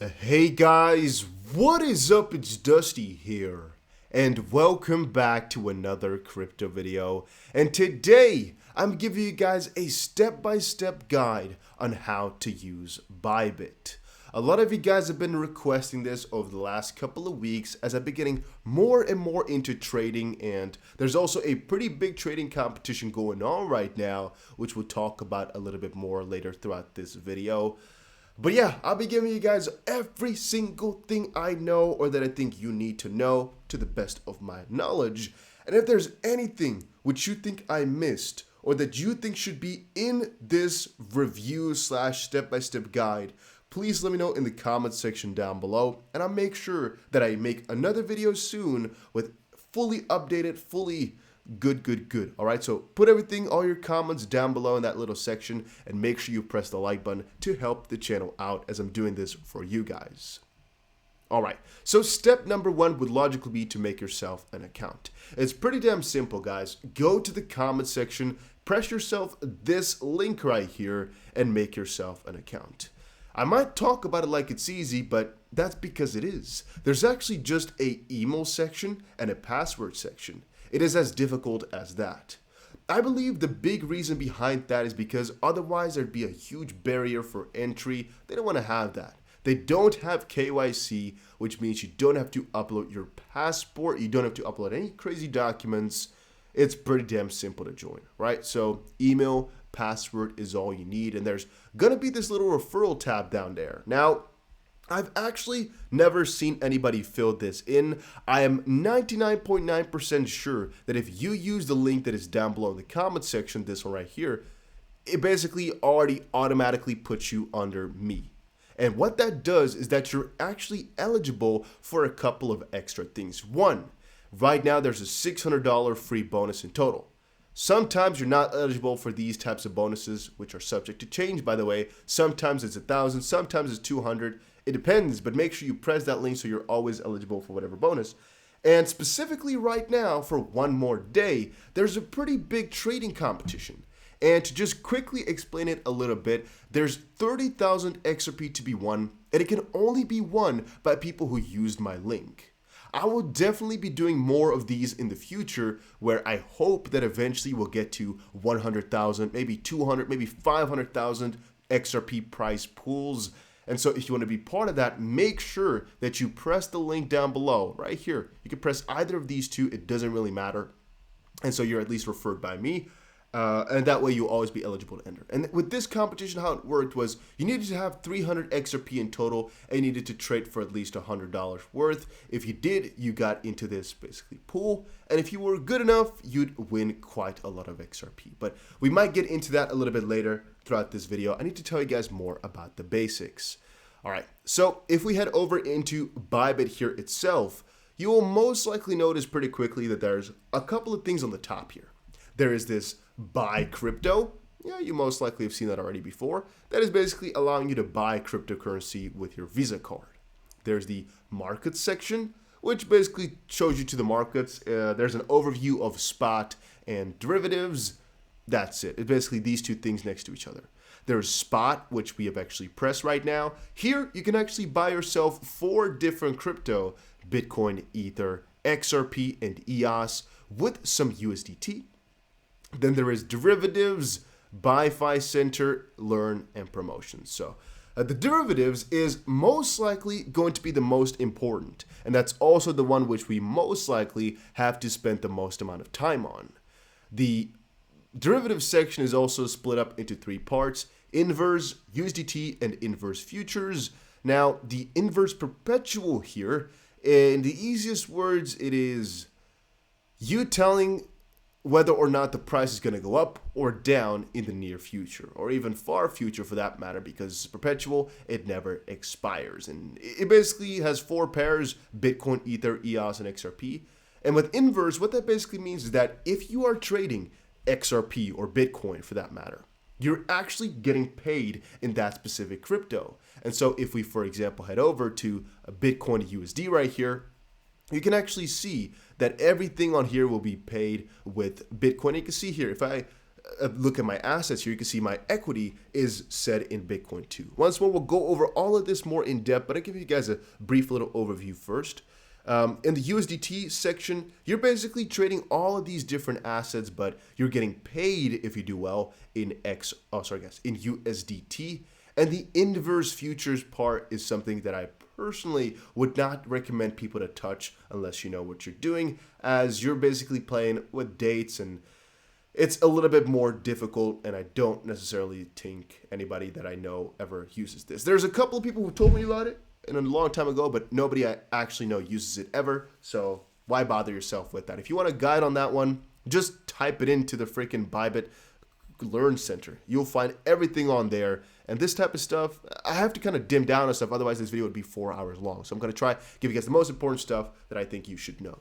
Hey guys, what is up? It's Dusty here, and welcome back to another crypto video. And today, I'm giving you guys a step-by-step guide on how to use BYBIT. A lot of you guys have been requesting this over the last couple of weeks as I've been getting more and more into trading, and there's also a pretty big trading competition going on right now, which we'll talk about a little bit more later throughout this video. But yeah, I'll be giving you guys every single thing I know or that I think you need to know to the best of my knowledge. And if there's anything which you think I missed or that you think should be in this review / step-by-step guide, please let me know in the comment section down below, and I'll make sure that I make another video soon with fully updated, fully good. All right, so put everything, all your comments down below in that little section, and make sure you press the like button to help the channel out as I'm doing this for you guys. All right, so step number one would logically be to make yourself an account. It's pretty damn simple, guys. Go to the comment section, press yourself this link right here, and make yourself an account. I might talk about it like it's easy, but that's because it is. There's actually just a email section and a password section. It is as difficult as that. I believe the big reason behind that is because otherwise there'd be a huge barrier for entry. They don't want to have that. They don't have KYC, which means you don't have to upload your passport. You don't have to upload any crazy documents. It's pretty damn simple to join, right? So email, password is all you need. And there's going to be this little referral tab down there. Now, I've actually never seen anybody fill this in. I am 99.9% sure that if you use the link that is down below in the comment section, this one right here, it basically already automatically puts you under me. And what that does is that you're actually eligible for a couple of extra things. One, right now there's a $600 free bonus in total. Sometimes you're not eligible for these types of bonuses, which are subject to change, by the way. Sometimes it's 1,000, sometimes it's 200. It depends, but make sure you press that link so you're always eligible for whatever bonus. And specifically right now, for one more day, there's a pretty big trading competition. And to just quickly explain it a little bit, there's 30,000 XRP to be won, and it can only be won by people who used my link. I will definitely be doing more of these in the future, where I hope that eventually we'll get to 100,000, maybe 200, maybe 500,000 XRP price pools. And so if you want to be part of that, make sure that you press the link down below right here. You can press either of these two. It doesn't really matter. And so you're at least referred by me. And that way you'll always be eligible to enter. And with this competition, how it worked was you needed to have 300 XRP in total, and you needed to trade for at least $100 worth. If you did, you got into this basically pool. And if you were good enough, you'd win quite a lot of XRP. But we might get into that a little bit later throughout this video. I need to tell you guys more about the basics. All right, so if we head over into BYBIT here itself, you will most likely notice pretty quickly that there's a couple of things on the top here. There is this buy crypto. Yeah, you most likely have seen that already before. That is basically allowing you to buy cryptocurrency with your Visa card. There's the markets section, which basically shows you to the markets. There's an overview of spot and derivatives. That's it. It's basically these two things next to each other. There's spot, which we have actually pressed right now. Here, you can actually buy yourself 4 different crypto, Bitcoin, Ether, XRP, and EOS with some USDT. Then there is derivatives, Buy-Fi Center, Learn, and Promotions. So the derivatives is most likely going to be the most important. And that's also the one which we most likely have to spend the most amount of time on. The derivative section is also split up into 3 parts: inverse, USDT, and inverse futures. Now, the inverse perpetual here, in the easiest words, it is you telling whether or not the price is going to go up or down in the near future, or even far future for that matter, because it's perpetual, it never expires. And it basically has 4 pairs: Bitcoin, Ether, EOS, and XRP. And with inverse, what that basically means is that if you are trading XRP or Bitcoin for that matter, you're actually getting paid in that specific crypto. And so if we, for example, head over to a Bitcoin USD right here, you can actually see that everything on here will be paid with Bitcoin. You can see here, if I a look at my assets here, you can see my equity is set in Bitcoin too. Once more, we'll go over all of this more in depth, but I'll give you guys a brief little overview first. In the USDT section, you're basically trading all of these different assets, but you're getting paid if you do well in in USDT. And the inverse futures part is something that I personally would not recommend people to touch unless you know what you're doing, as you're basically playing with dates and it's a little bit more difficult, and I don't necessarily think anybody that I know ever uses this. There's a couple of people who told me about it a long time ago, but nobody I actually know uses it ever, so why bother yourself with that? If you want a guide on that one, just type it into the freaking BYBIT Learn Center. You'll find everything on there, and this type of stuff, I have to kind of dim down on stuff, otherwise this video would be 4 hours long, so I'm going to try give you guys the most important stuff that I think you should know.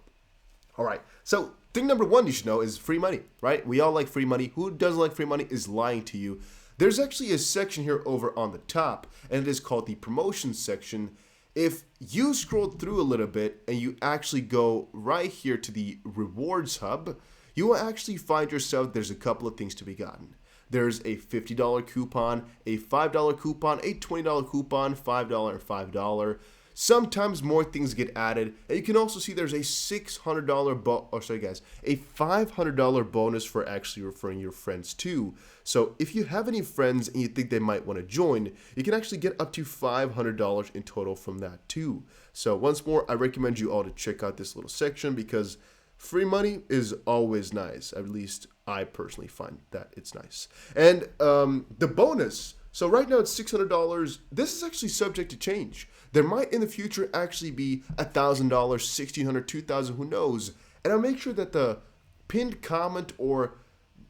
All right, so thing number one you should know is free money, right? We all like free money. Who doesn't like free money is lying to you. There's actually a section here over on the top, and it is called the promotions section. If you scroll through a little bit and you actually go right here to the Rewardshub, you will actually find yourself there's a couple of things to be gotten. There's a $50 coupon, a $5 coupon, a $20 coupon, $5 and $5. Sometimes more things get added, and you can also see there's a $600 a $500 bonus for actually referring your friends too. So if you have any friends and you think they might want to join, you can actually get up to $500 in total from that too. So once more, I recommend you all to check out this little section because free money is always nice. At least I personally find that it's nice. And the bonus. So right now it's $600. This is actually subject to change. There might in the future actually be $1,000, $1,600, $2,000, who knows? And I'll make sure that the pinned comment or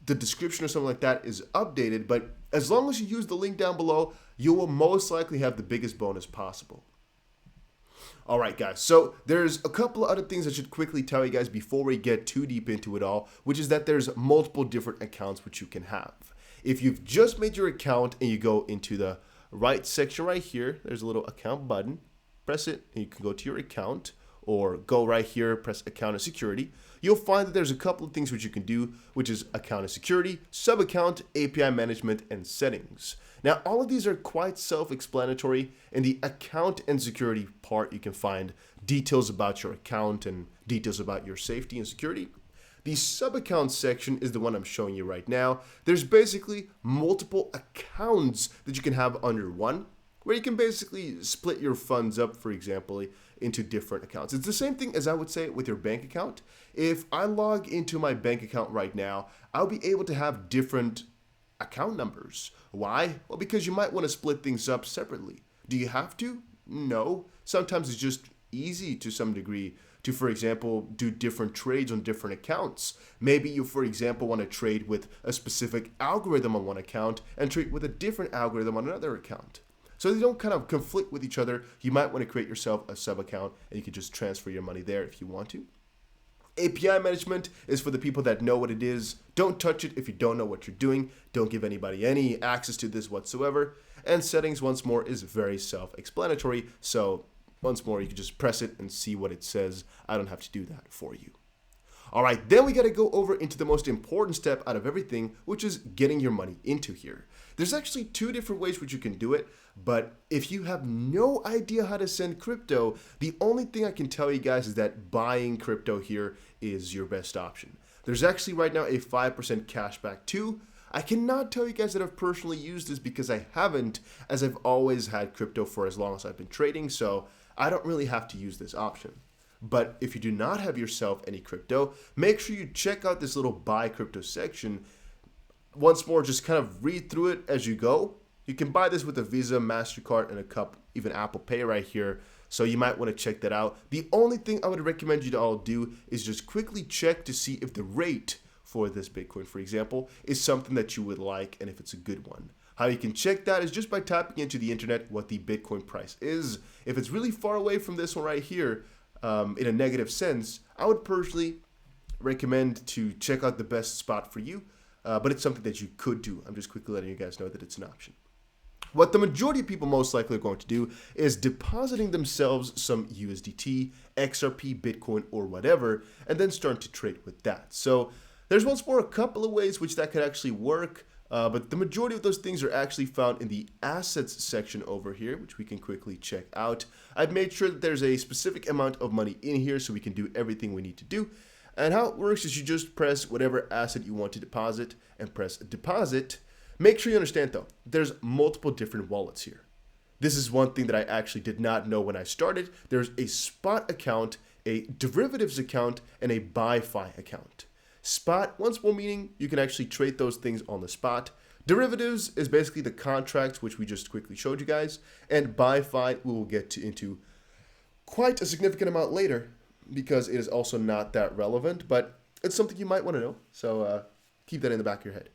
the description or something like that is updated. But as long as you use the link down below, you will most likely have the biggest bonus possible. All right, guys, so there's a couple of other things I should quickly tell you guys before we get too deep into it all, which is that there's multiple different accounts which you can have. If you've just made your account and you go into the right section right here, there's a little account button. Press it and you can go to your account, or go right here, press account and security. You'll find that there's a couple of things which you can do, which is account and security, sub-account, API management, and settings. Now, all of these are quite self-explanatory. In the account and security part, you can find details about your account and details about your safety and security. The sub-account section is the one I'm showing you right now. There's basically multiple accounts that you can have under one, where you can basically split your funds up, for example, into different accounts. It's the same thing as I would say with your bank account. If I log into my bank account right now, I'll be able to have different account numbers. Why? Well, because you might want to split things up separately. Do you have to? No. Sometimes it's just easy to some degree to, for example, do different trades on different accounts. Maybe you, for example, want to trade with a specific algorithm on one account and trade with a different algorithm on another account. So they don't kind of conflict with each other. You might want to create yourself a sub account and you can just transfer your money there if you want to. API management is for the people that know what it is. Don't touch it if you don't know what you're doing. Don't give anybody any access to this whatsoever. And settings, once more, is very self-explanatory. So once more, you can just press it and see what it says. I don't have to do that for you. All right, then we got to go over into the most important step out of everything, which is getting your money into here. There's actually two different ways which you can do it, but if you have no idea how to send crypto, the only thing I can tell you guys is that buying crypto here is your best option. There's actually right now a 5% cashback too. I cannot tell you guys that I've personally used this because I haven't, as I've always had crypto for as long as I've been trading, so I don't really have to use this option. But if you do not have yourself any crypto, make sure you check out this little buy crypto section. Once more, just kind of read through it as you go. You can buy this with a Visa, MasterCard, and a cup, even Apple Pay right here. So you might want to check that out. The only thing I would recommend you to all do is just quickly check to see if the rate for this Bitcoin, for example, is something that you would like and if it's a good one. How you can check that is just by typing into the internet what the Bitcoin price is. If it's really far away from this one right here, in a negative sense, I would personally recommend to check out the best spot for you, but it's something that you could do. I'm just quickly letting you guys know that it's an option. What the majority of people most likely are going to do is depositing themselves some USDT, XRP, Bitcoin, or whatever, and then start to trade with that. So There's once more a couple of ways which that could actually work, but the majority of those things are actually found in the assets section over here, which we can quickly check out. I've made sure that there's a specific amount of money in here so we can do everything we need to do. And how it works is you just press whatever asset you want to deposit and press deposit. Make sure you understand though, there's multiple different wallets here. This is one thing that I actually did not know when I started. There's a spot account, a derivatives account, and a BITRUE account. Spot, once more meaning you can actually trade those things on the spot. Derivatives is basically the contracts which we just quickly showed you guys. And BITRUE we will get into quite a significant amount later because it is also not that relevant, but it's something you might want to know. So keep that in the back of your head.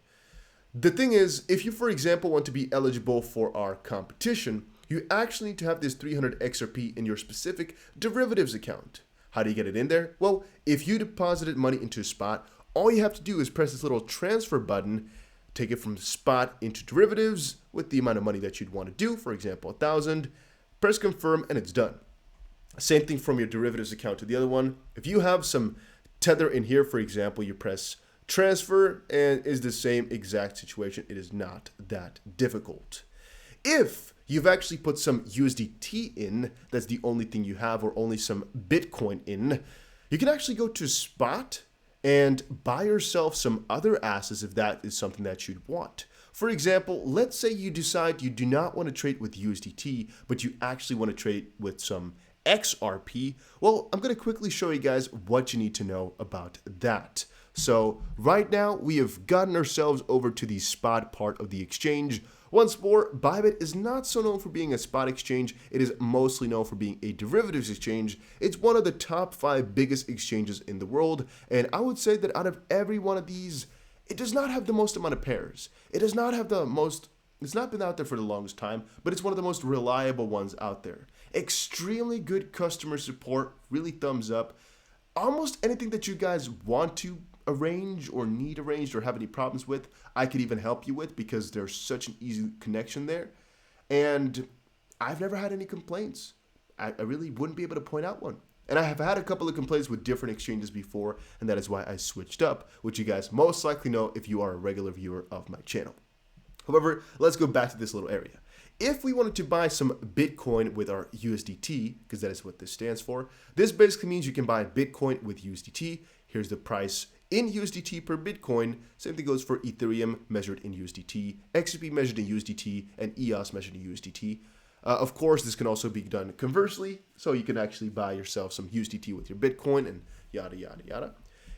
The thing is, if you, for example, want to be eligible for our competition, you actually need to have this 300 XRP in your specific derivatives account. How do you get it in there? Well, if you deposited money into spot, all you have to do is press this little transfer button, take it from spot into derivatives with the amount of money that you'd want to do, for example, 1,000, press confirm, and it's done. Same thing from your derivatives account to the other one. If you have some tether in here, for example, you press transfer and is the same exact situation. It is not that difficult. If you've actually put some USDT in, that's the only thing you have, or only some Bitcoin in, you can actually go to spot and buy yourself some other assets if that is something that you'd want. For example, let's say you decide you do not want to trade with USDT, but you actually want to trade with some XRP. Well, I'm going to quickly show you guys what you need to know about that. So right now we have gotten ourselves over to the spot part of the exchange. Once more, BYBIT is not so known for being a spot exchange. It is mostly known for being a derivatives exchange. It's one of the top 5 biggest exchanges in the world. And I would say that out of every one of these, it does not have the most amount of pairs. It does not have the most, it's not been out there for the longest time, but it's one of the most reliable ones out there. Extremely good customer support, really thumbs up. Almost anything that you guys want to arrange or need arranged or have any problems with, I could even help you with because there's such an easy connection there. And I've never had any complaints. I really wouldn't be able to point out one. And I have had a couple of complaints with different exchanges before, and that is why I switched up, which you guys most likely know if you are a regular viewer of my channel. However, let's go back to this little area. If we wanted to buy some Bitcoin with our USDT, because that is what this stands for, this basically means you can buy Bitcoin with USDT. Here's the price in USDT per Bitcoin. Same thing goes for Ethereum measured in USDT, XRP measured in USDT, and EOS measured in USDT. Of course, this can also be done conversely, so you can actually buy yourself some USDT with your Bitcoin and yada, yada, yada.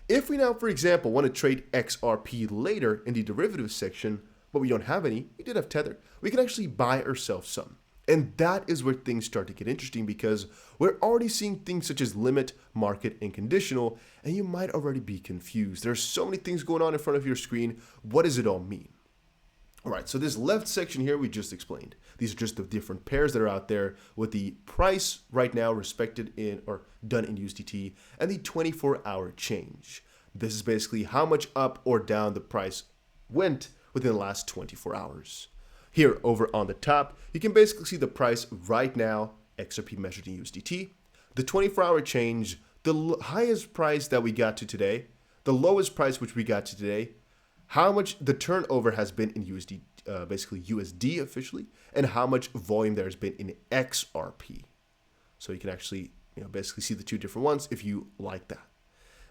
If we now, for example, want to trade XRP later in the derivatives section, but we don't have any, we did have Tether, we can actually buy ourselves some. And that is where things start to get interesting because we're already seeing things such as limit, market, and conditional, and you might already be confused. There's so many things going on in front of your screen. What does it all mean? All right, so this left section here we just explained. These are just the different pairs that are out there with the price right now respected in or done in USDT and the 24-hour change. This is basically how much up or down the price went within the last 24 hours. Here over on the top, you can basically see the price right now, XRP measured in USDT, the 24-hour change, the highest price that we got to today, the lowest price which we got to today, how much the turnover has been in USD, basically USD officially, and how much volume there has been in XRP. So you can actually basically see the two different ones if you like that.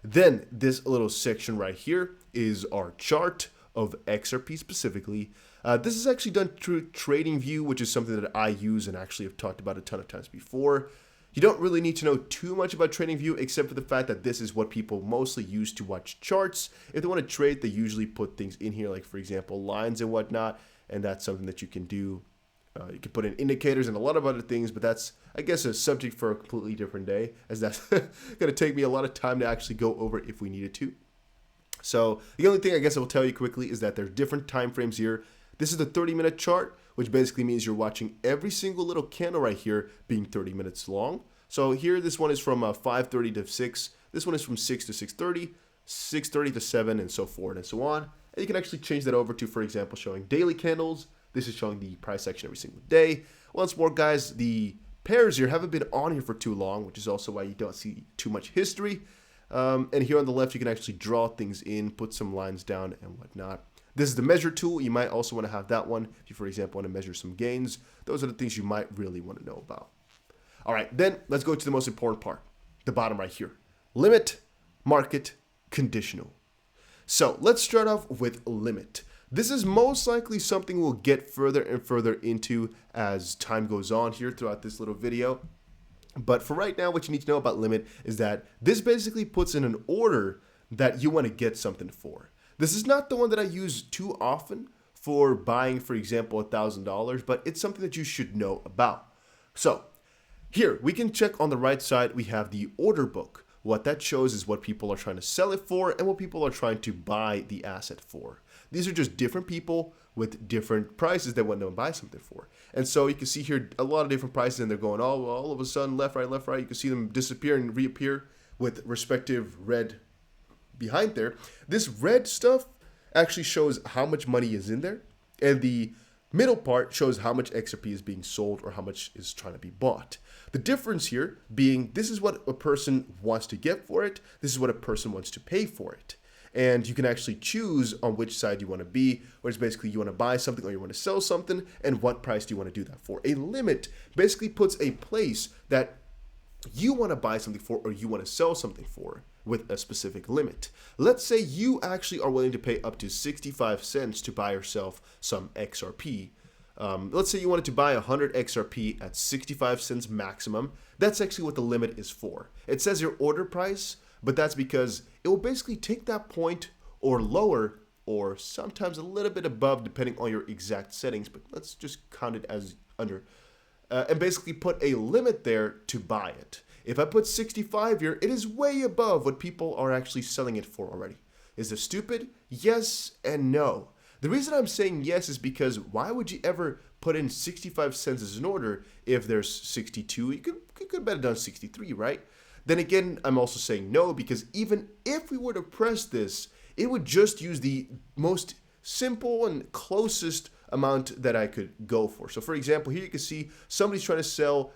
Then this little section right here is our chart of XRP specifically. This is actually done through TradingView, which is something that I use and actually have talked about a ton of times before. You don't really need to know too much about TradingView except for the fact that this is what people mostly use to watch charts. If they want to trade, they usually put things in here, like for example, lines and whatnot, and that's something that you can do. You can put in indicators and a lot of other things, but that's, I guess, a subject for a completely different day, as that's going to take me a lot of time to actually go over if we needed to. So the only thing I guess I will tell you quickly is that there's different time frames here. This is the 30-minute chart, which basically means you're watching every single little candle right here being 30 minutes long. So here, this one is from 5:30 to 6. This one is from 6 to 6:30, 6:30 to 7, and so forth and so on. And you can actually change that over to, for example, showing daily candles. This is showing the price action every single day. Once more, guys, the pairs here haven't been on here for too long, which is also why you don't see too much history. And here on the left, you can actually draw things in, put some lines down and whatnot. This is the measure tool. You might also want to have that one if you, for example, want to measure some gains. Those are the things you might really want to know about. All right, then let's go to the most important part, the bottom right here. Limit, market, conditional. So let's start off with limit. This is most likely something we'll get further and further into as time goes on here throughout this little video. But for right now, what you need to know about limit is that this basically puts in an order that you want to get something for. This is not the one that I use too often for buying, for example, $1,000, but it's something that you should know about. So here we can check on the right side, we have the order book. What that shows is what people are trying to sell it for and what people are trying to buy the asset for. These are just different people with different prices that want to buy something for. And so you can see here a lot of different prices and they're going all of a sudden left, right. You can see them disappear and reappear with respective red behind there. This red stuff actually shows how much money is in there. And the middle part shows how much XRP is being sold or how much is trying to be bought. The difference here being this is what a person wants to get for it. This is what a person wants to pay for it. And you can actually choose on which side you want to be, where it's basically you want to buy something or you want to sell something, and what price do you want to do that for. A limit basically puts a place that you want to buy something for or you want to sell something for with a specific limit. Let's say you actually are willing to pay up to 65 cents to buy yourself some XRP. Let's say you wanted to buy 100 XRP at 65 cents maximum. That's actually what the limit is for. It says your order price, but that's because it will basically take that point or lower or sometimes a little bit above depending on your exact settings, but let's just count it as under. And basically put a limit there to buy it. If I put 65 here, it is way above what people are actually selling it for already. Is this stupid? Yes and no. The reason I'm saying yes is because why would you ever put in 65 cents as an order if there's 62? You could bet it done 63, right? Then again, I'm also saying no because even if we were to press this, it would just use the most simple and closest amount that I could go for. So for example, here you can see somebody's trying to sell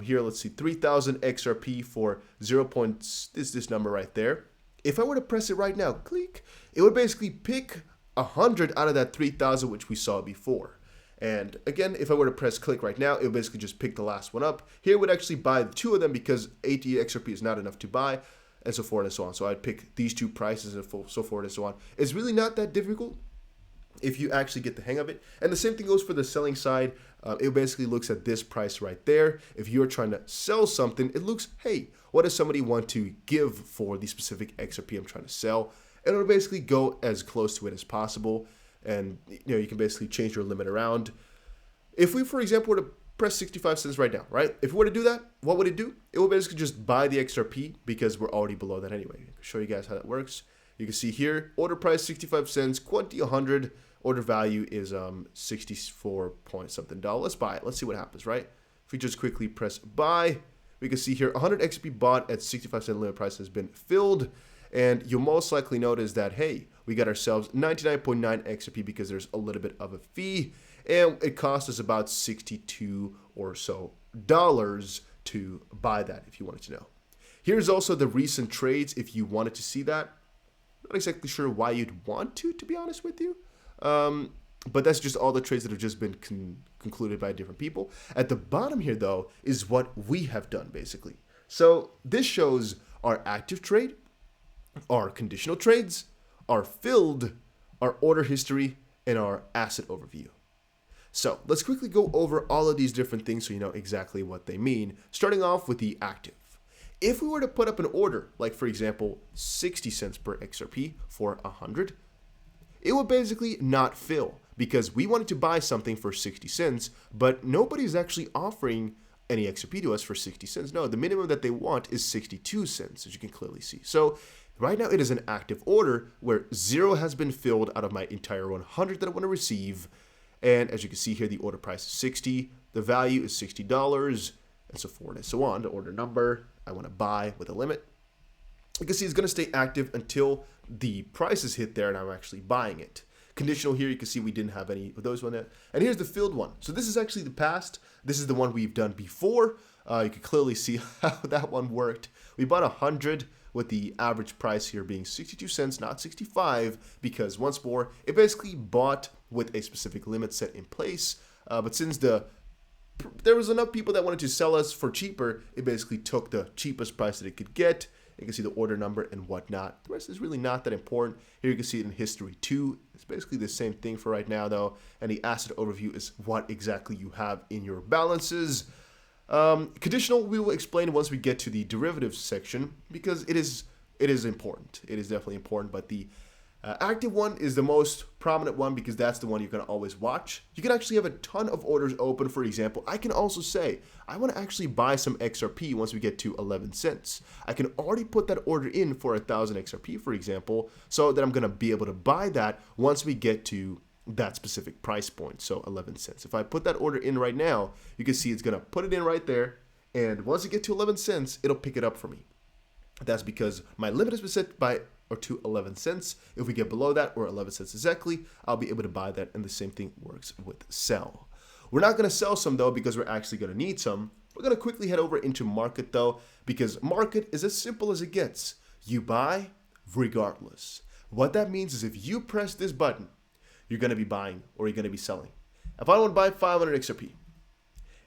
here, let's see, 3,000 XRP for this number right there. If I were to press it right now, click, it would basically pick 100 out of that 3,000 which we saw before. And again, if I were to press click right now, it would basically just pick the last one up. Here it would actually buy the two of them because 80 XRP is not enough to buy, and so forth and so on. So I'd pick these two prices and so forth and so on. It's really not that difficult if you actually get the hang of it. And the same thing goes for the selling side. It basically looks at this price right there. If you're trying to sell something, it looks, hey, what does somebody want to give for the specific XRP I'm trying to sell? And it'll basically go as close to it as possible. And you can basically change your limit around. If we, for example, were to press 65 cents right now, right? If we were to do that, what would it do? It will basically just buy the XRP because we're already below that anyway. I'll show you guys how that works. You can see here, order price 65 cents, quantity 100, order value is 64 point something dollars. Let's buy it. Let's see what happens, right? If we just quickly press buy, we can see here 100 XP bought at 65 cent limit price has been filled. And you'll most likely notice that, hey, we got ourselves 99.9 XRP because there's a little bit of a fee. And it cost us about 62 or so dollars to buy that if you wanted to know. Here's also the recent trades if you wanted to see that. Not exactly sure why you'd want to be honest with you. But that's just all the trades that have just been concluded by different people. At the bottom here, though, is what we have done, basically. So this shows our active trade, our conditional trades, our filled, our order history, and our asset overview. So let's quickly go over all of these different things so you know exactly what they mean, starting off with the active. If we were to put up an order, like for example, 60 cents per XRP for 100, it would basically not fill because we wanted to buy something for 60 cents, but nobody's actually offering any XRP to us for 60 cents. No, the minimum that they want is 62 cents, as you can clearly see. So right now it is an active order where 0 has been filled out of my entire 100 that I want to receive. And as you can see here, the order price is 60, the value is $60, and so forth and so on. The order number I want to buy with a limit. You can see it's going to stay active until the price is hit there and I'm actually buying it. Conditional here, you can see we didn't have any of those one yet. And here's the filled one. So this is actually the past. This is the one we've done before. You can clearly see how that one worked. We bought 100 with the average price here being 62 cents, not 65, because once more, it basically bought with a specific limit set in place. But since there was enough people that wanted to sell us for cheaper, it basically took the cheapest price that it could get. You can see the order number and whatnot. The rest is really not that important. Here you can see it in history too. It's basically the same thing for right now though. And the asset overview is what exactly you have in your balances. Conditional we will explain once we get to the derivatives section because it is important. It is definitely important, but the active one is the most prominent one because that's the one you're going to always watch. You can actually have a ton of orders open. For example, I can also say, I want to actually buy some XRP once we get to 11 cents. I can already put that order in for 1,000 XRP, for example, so that I'm going to be able to buy that once we get to that specific price point, so 11 cents. If I put that order in right now, you can see it's going to put it in right there, and once it gets to 11 cents, it'll pick it up for me. That's because my limit has been set by or to 11 cents. If we get below that or 11 cents exactly, I'll be able to buy that, and the same thing works with sell. We're not going to sell some though because we're actually going to need some. We're going to quickly head over into market though because market is as simple as it gets. You buy regardless. What that means is if you press this button, you're going to be buying or you're going to be selling. If I want to buy 500 XRP,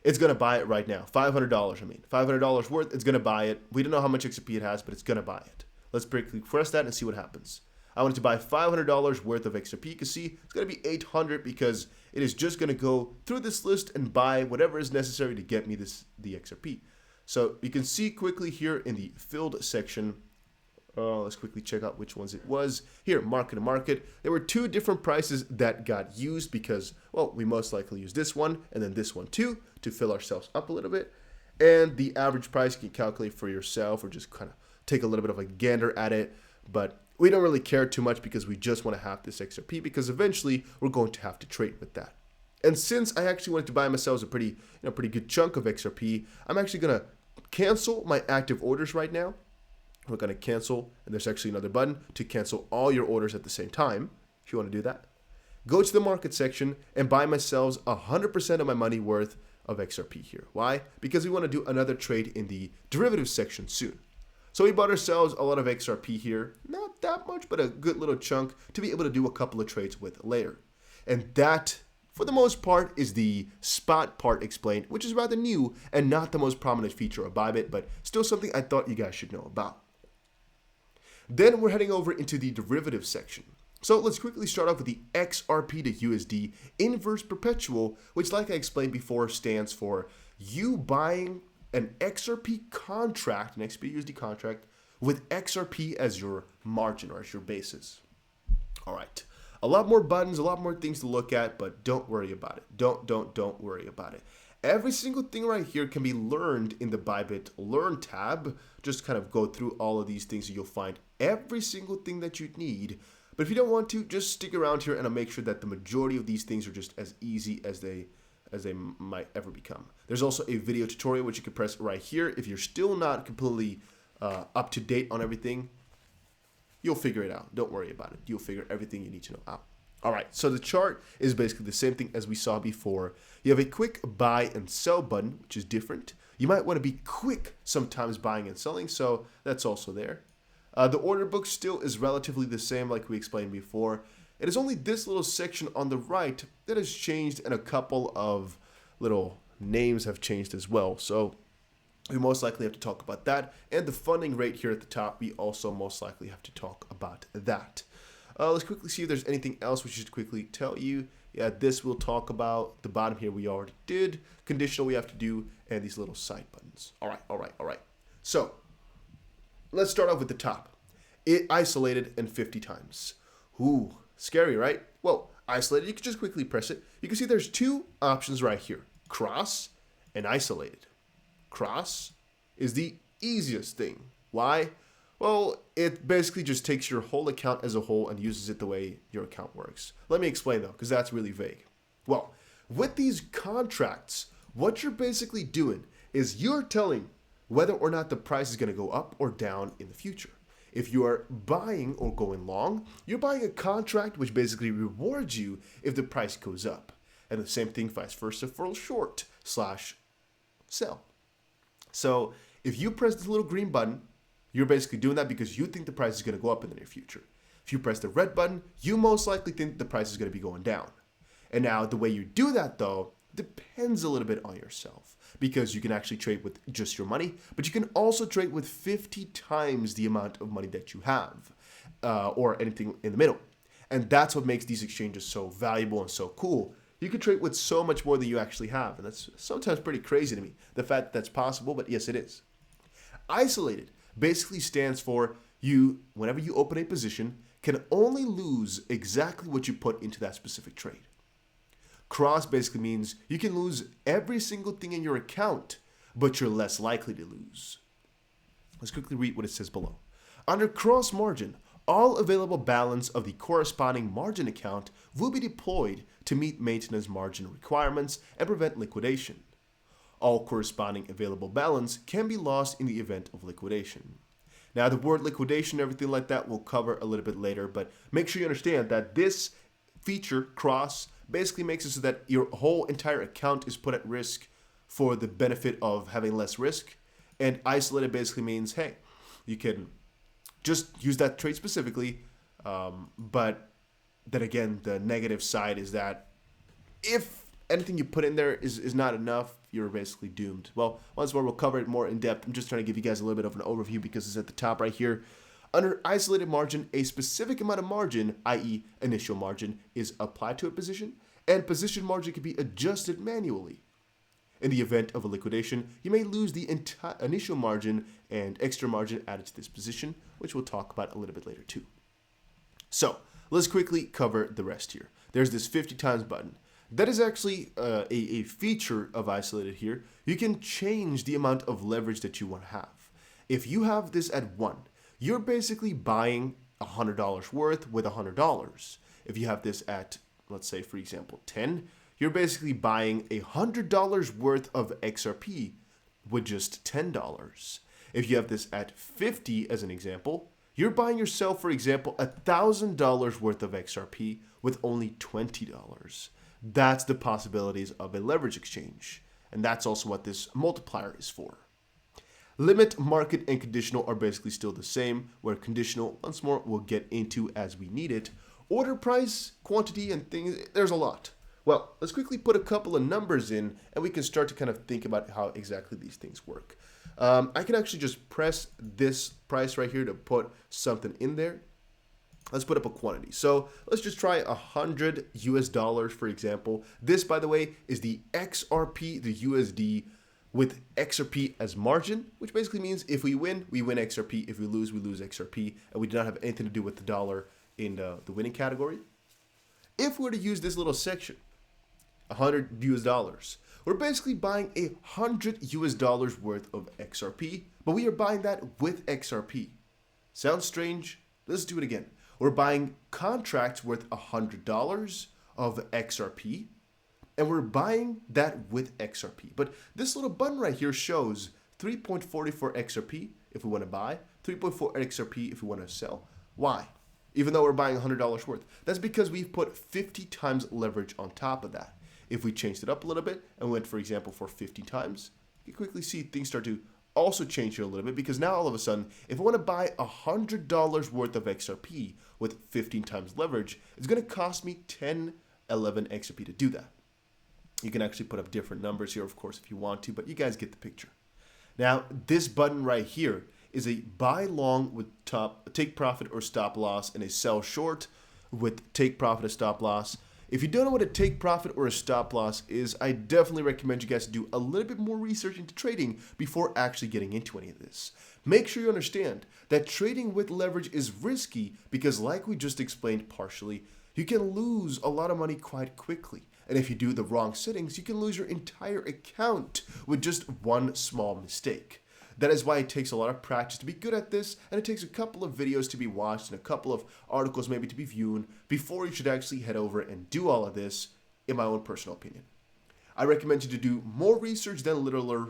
it's going to buy it right now. $500, I mean. $500 worth, it's going to buy it. We don't know how much XRP it has, but it's going to buy it. Let's quickly press that and see what happens. I wanted to buy $500 worth of XRP. You can see it's going to be 800 because it is just going to go through this list and buy whatever is necessary to get me the XRP. So you can see quickly here in the filled section. Let's quickly check out which ones it was. Here, market to market. There were two different prices that got used because, well, we most likely use this one and then this one too to fill ourselves up a little bit. And the average price you can calculate for yourself or just kind of take a little bit of a gander at it. But we don't really care too much because we just want to have this XRP because eventually we're going to have to trade with that. And since I actually wanted to buy myself a pretty good chunk of XRP, I'm actually going to cancel my active orders right now. We're going to cancel, and there's actually another button to cancel all your orders at the same time, if you want to do that. Go to the market section and buy myself 100% of my money worth of XRP here. Why? Because we want to do another trade in the derivatives section soon. So we bought ourselves a lot of XRP here, not that much, but a good little chunk to be able to do a couple of trades with later. And that, for the most part, is the spot part explained, which is rather new and not the most prominent feature of BYBIT, but still something I thought you guys should know about. Then we're heading over into the derivative section. So let's quickly start off with the XRP to USD inverse perpetual, which like I explained before stands for you buying an XRP contract, an XRP USD contract with XRP as your margin or as your basis. All right, a lot more buttons, a lot more things to look at, but don't worry about it. Don't worry about it. Every single thing right here can be learned in the BYBIT Learn tab. Just kind of go through all of these things and you'll find every single thing that you need. But if you don't want to, just stick around here and I'll make sure that the majority of these things are just as easy as they might ever become. There's also a video tutorial which you can press right here. If you're still not completely up to date on everything, you'll figure it out. Don't worry about it. You'll figure everything you need to know out. All right, so the chart is basically the same thing as we saw before. You have a quick buy and sell button, which is different. You might want to be quick sometimes buying and selling, so that's also there. The order book still is relatively the same like we explained before. It is only this little section on the right that has changed, and a couple of little names have changed as well. So we most likely have to talk about that. And the funding rate here at the top, we also most likely have to talk about that. Let's quickly see if there's anything else we should quickly tell you. Yeah, this we'll talk about. The bottom here we already did. Conditional we have to do, and these little side buttons. All right. So let's start off with the top. It isolated and 50 times. Ooh, scary, right? Well, isolated, you can just quickly press it. You can see there's two options right here, cross and isolated. Cross is the easiest thing. Why? Well, it basically just takes your whole account as a whole and uses it the way your account works. Let me explain though, because that's really vague. Well, with these contracts, what you're basically doing is you're telling whether or not the price is going to go up or down in the future. If you are buying or going long, you're buying a contract which basically rewards you if the price goes up. And the same thing vice versa for short/sell. So if you press this little green button, you're basically doing that because you think the price is going to go up in the near future. If you press the red button, you most likely think the price is going to be going down. And now the way you do that though depends a little bit on yourself, because you can actually trade with just your money, but you can also trade with 50 times the amount of money that you have, or anything in the middle. And that's what makes these exchanges so valuable and so cool. You can trade with so much more than you actually have, and that's sometimes pretty crazy to me, the fact that that's possible, but yes, it is. Isolated basically stands for you, whenever you open a position, can only lose exactly what you put into that specific trade. Cross basically means you can lose every single thing in your account, but you're less likely to lose. Let's quickly read what it says below. Under cross margin, all available balance of the corresponding margin account will be deployed to meet maintenance margin requirements and prevent liquidation. All corresponding available balance can be lost in the event of liquidation. Now, the word liquidation and everything like that we'll cover a little bit later, but make sure you understand that this feature, cross, basically makes it so that your whole entire account is put at risk for the benefit of having less risk. And isolated basically means, hey, you can just use that trade specifically, but then again, the negative side is that if anything you put in there is not enough, you're basically doomed. Well, once more, we'll cover it more in depth. I'm just trying to give you guys a little bit of an overview because it's at the top right here. Under isolated margin, a specific amount of margin, i.e. initial margin, is applied to a position, and position margin can be adjusted manually. In the event of a liquidation, you may lose the initial margin and extra margin added to this position, which we'll talk about a little bit later too. So let's quickly cover the rest here. There's this 50 times button. That is actually a feature of isolated here. You can change the amount of leverage that you want to have. If you have this at 1, you're basically buying $100 worth with $100. If you have this at, let's say, for example, 10, you're basically buying $100 worth of XRP with just $10. If you have this at 50, as an example, you're buying yourself, for example, $1,000 worth of XRP with only $20. That's the possibilities of a leverage exchange. And that's also what this multiplier is for. Limit, market, and conditional are basically still the same, where conditional, once more, we'll get into as we need it. Order price, quantity, and things, there's a lot. Well, let's quickly put a couple of numbers in, and we can start to kind of think about how exactly these things work. I can actually just press this price right here to put something in there. Let's put up a quantity. So let's just try $100 US, for example. This, by the way, is the XRP, the USD, with XRP as margin, which basically means if we win XRP. If we lose XRP, and we do not have anything to do with the dollar in the winning category. If we were to use this little section, $100 US, we're basically buying $100 US worth of XRP, but we are buying that with XRP. Sounds strange? Let's do it again. We're buying contracts worth $100 of XRP, and we're buying that with XRP. But this little button right here shows 3.44 XRP if we want to buy, 3.4 XRP if we want to sell. Why? Even though we're buying $100 worth. That's because we've put 50 times leverage on top of that. If we changed it up a little bit and went, for example, for 50 times, you can quickly see things start to also change here a little bit, because now all of a sudden, if I want to buy $100 worth of XRP with 15 times leverage, it's going to cost me 10, 11 XRP to do that. You can actually put up different numbers here, of course, if you want to, but you guys get the picture. Now, this button right here is a buy long with take profit or stop loss, and a sell short with take profit or stop loss. If you don't know what a take profit or a stop loss is, I definitely recommend you guys do a little bit more research into trading before actually getting into any of this. Make sure you understand that trading with leverage is risky because, like we just explained partially, you can lose a lot of money quite quickly. And if you do the wrong settings, you can lose your entire account with just one small mistake. That is why it takes a lot of practice to be good at this, and it takes a couple of videos to be watched and a couple of articles maybe to be viewed before you should actually head over and do all of this, in my own personal opinion. I recommend you to do more research than littler,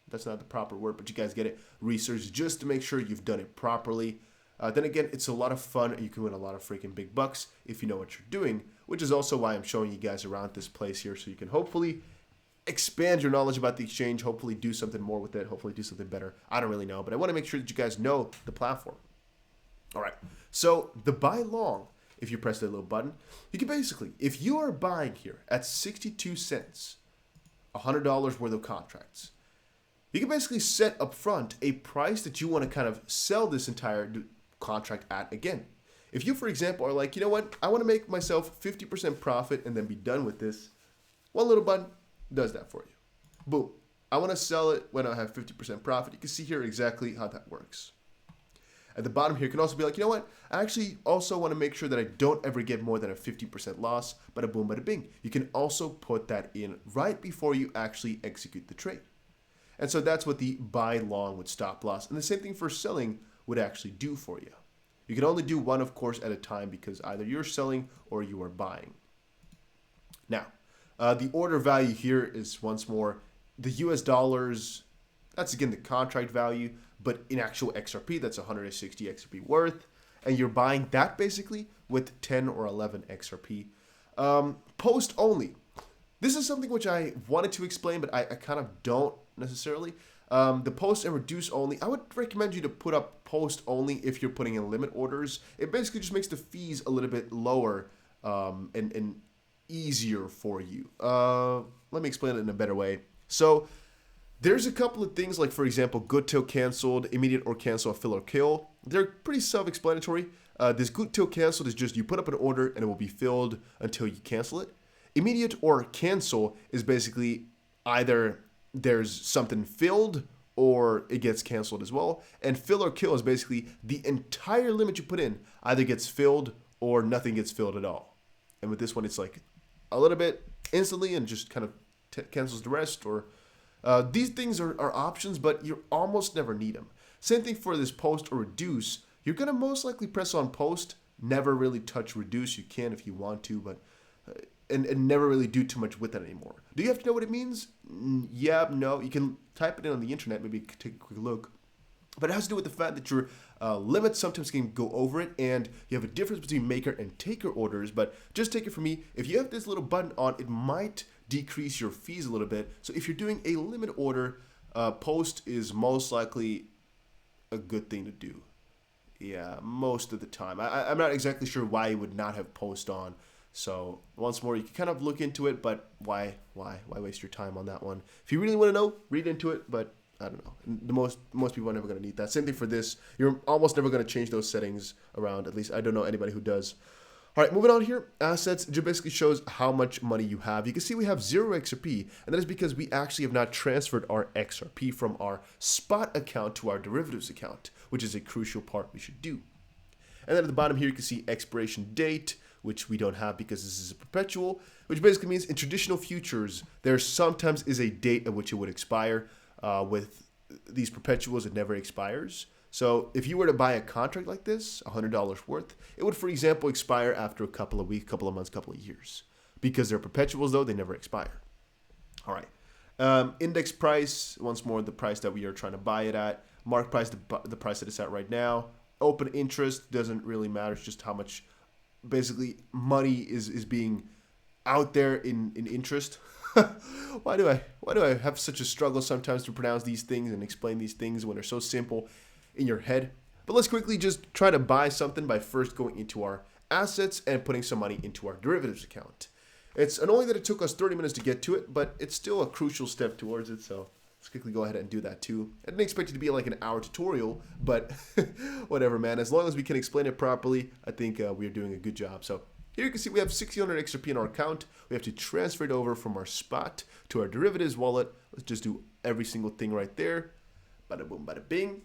that's not the proper word, but you guys get it, research, just to make sure you've done it properly. Then again, it's a lot of fun, and you can win a lot of freaking big bucks if you know what you're doing, which is also why I'm showing you guys around this place here, so you can hopefully expand your knowledge about the exchange, hopefully do something more with it, hopefully do something better. I don't really know, but I want to make sure that you guys know the platform. All right, so the buy long, if you press that little button, you can basically, if you are buying here at 62 cents, $100 worth of contracts, you can basically set up front a price that you want to kind of sell this entire contract at again. If you, for example, are like, you know what, I want to make myself 50% profit and then be done with this, one little button does that for you. Boom. I want to sell it when I have 50% profit. You can see here exactly how that works. At the bottom here, you can also be like, you know what, I actually also want to make sure that I don't ever get more than a 50% loss, bada boom, bada bing. You can also put that in right before you actually execute the trade. And so that's what the buy long with stop loss. And the same thing for selling would actually do for you. You can only do one, of course, at a time because either you're selling or you are buying. Now, the order value here is once more the US dollars. That's again the contract value, but in actual XRP, that's 160 XRP worth. And you're buying that basically with 10 or 11 XRP. Post only. This is something which I wanted to explain, but I kind of don't necessarily. The post and reduce only, I would recommend you to put up post only if you're putting in limit orders. It basically just makes the fees a little bit lower and easier for you. Let me explain it in a better way. So there's a couple of things like, for example, good till canceled, immediate or cancel, fill or kill. They're pretty self-explanatory. This good till canceled is just you put up an order and it will be filled until you cancel it. Immediate or cancel is basically either there's something filled or it gets canceled as well. And fill or kill is basically the entire limit you put in either gets filled or nothing gets filled at all. And with this one, it's like a little bit instantly and just kind of cancels the rest. Or these things are options, but you almost never need them. Same thing for this post or reduce. You're going to most likely press on post, never really touch reduce. You can if you want to, but and never really do too much with that anymore. Do you have to know what it means? Yeah, no. You can type it in on the internet, maybe take a quick look. But it has to do with the fact that your limits sometimes can go over it, and you have a difference between maker and taker orders. But just take it from me, if you have this little button on, it might decrease your fees a little bit. So if you're doing a limit order, post is most likely a good thing to do. Yeah, most of the time. I'm not exactly sure why you would not have post on. So once more, you can kind of look into it, but why waste your time on that one? If you really want to know, read into it, but I don't know. Most people are never going to need that. Same thing for this. You're almost never going to change those settings around. At least I don't know anybody who does. All right, moving on here. Assets just basically shows how much money you have. You can see we have 0 XRP, and that is because we actually have not transferred our XRP from our spot account to our derivatives account, which is a crucial part we should do. And then at the bottom here, you can see expiration date, which we don't have because this is a perpetual, which basically means in traditional futures, there sometimes is a date at which it would expire. With these perpetuals, it never expires. So if you were to buy a contract like this, $100 worth, it would, for example, expire after a couple of weeks, couple of months, couple of years. Because they're perpetuals, though, they never expire. All right. Index price, once more, the price that we are trying to buy it at. Mark price, the price that it's at right now. Open interest doesn't really matter. It's just how much basically money is being out there in interest. Why do I have such a struggle sometimes to pronounce these things and explain these things when they're so simple in your head? But let's quickly just try to buy something by first going into our assets and putting some money into our derivatives account. It's annoying that it took us 30 minutes to get to it, but it's still a crucial step towards it, so let's quickly go ahead and do that too. I didn't expect it to be like an hour tutorial, but whatever, man. As long as we can explain it properly, I think we are doing a good job. So here you can see we have 1600 XRP in our account. We have to transfer it over from our spot to our derivatives wallet. Let's just do every single thing right there. Bada boom, bada bing.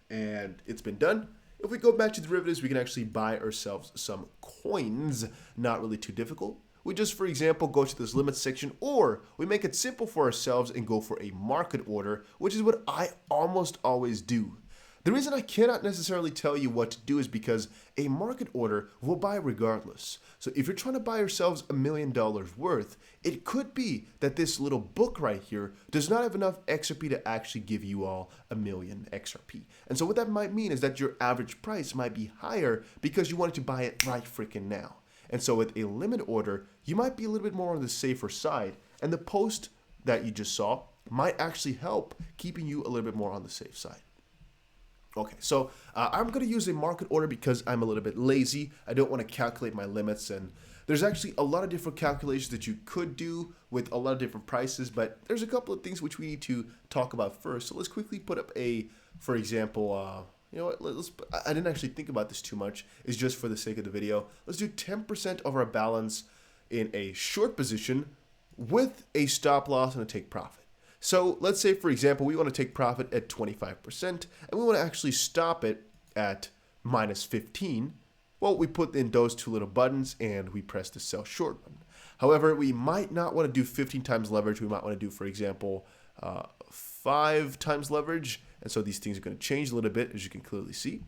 And it's been done. If we go back to derivatives, we can actually buy ourselves some coins. Not really too difficult. We just, for example, go to this limit section, or we make it simple for ourselves and go for a market order, which is what I almost always do. The reason I cannot necessarily tell you what to do is because a market order will buy regardless. So if you're trying to buy yourselves $1 million worth, it could be that this little book right here does not have enough XRP to actually give you all 1 million XRP. And so what that might mean is that your average price might be higher because you wanted to buy it right freaking now. And so with a limit order, you might be a little bit more on the safer side. And the post that you just saw might actually help keeping you a little bit more on the safe side. Okay, so I'm going to use a market order because I'm a little bit lazy. I don't want to calculate my limits, and there's actually a lot of different calculations that you could do with a lot of different prices, but there's a couple of things which we need to talk about first. So let's quickly put up for example, you know what, I didn't actually think about this too much. It's just for the sake of the video. Let's do 10% of our balance in a short position with a stop loss and a take profit. So let's say, for example, we want to take profit at 25% and we want to actually stop it at minus 15. Well, we put in those two little buttons and we press the sell short button. However, we might not want to do 15 times leverage. We might want to do, for example, 5 times leverage. And so these things are going to change a little bit, as you can clearly see.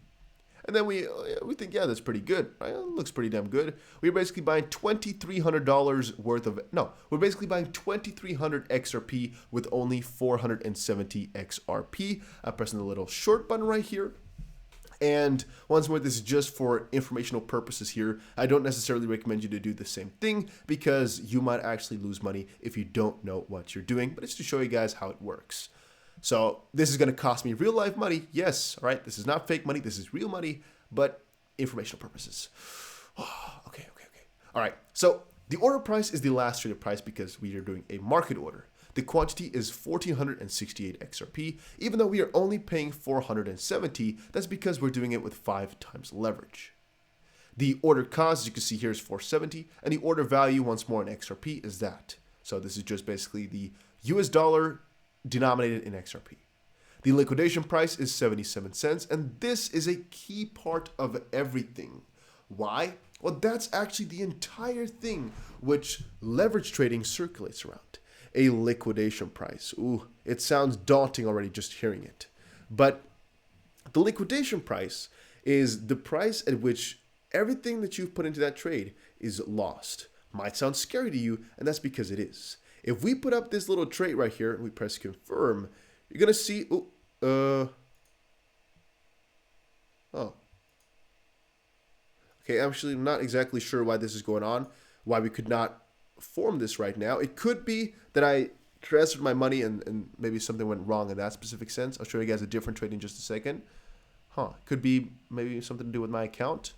And then we think, yeah, that's pretty good, right? It looks pretty damn good. We're basically buying $2,300 worth of, no, we're basically buying 2,300 XRP with only 470 XRP. I'm pressing the little short button right here. And once more, this is just for informational purposes here. I don't necessarily recommend you to do the same thing because you might actually lose money if you don't know what you're doing, but it's to show you guys how it works. So this is going to cost me real life money. Yes, all right. This is not fake money. This is real money, but informational purposes. Okay. All right. So the order price is the last traded price because we are doing a market order. The quantity is 1,468 XRP. Even though we are only paying 470, that's because we're doing it with 5 times leverage. The order cost, as you can see here, is 470, and the order value, once more in XRP, is that. So this is just basically the US dollar denominated in XRP. The liquidation price is 77 cents, and this is a key part of everything. Why? Well, that's actually the entire thing which leverage trading circulates around. A liquidation price. Ooh, it sounds daunting already just hearing it. But the liquidation price is the price at which everything that you've put into that trade is lost. Might sound scary to you, and that's because it is. If we put up this little trade right here and we press confirm, you're going to see, Okay, I'm actually not exactly sure why this is going on, why we could not form this right now. It could be that I transferred my money and maybe something went wrong in that specific sense. I'll show you guys a different trade in just a second. Could be maybe something to do with my account.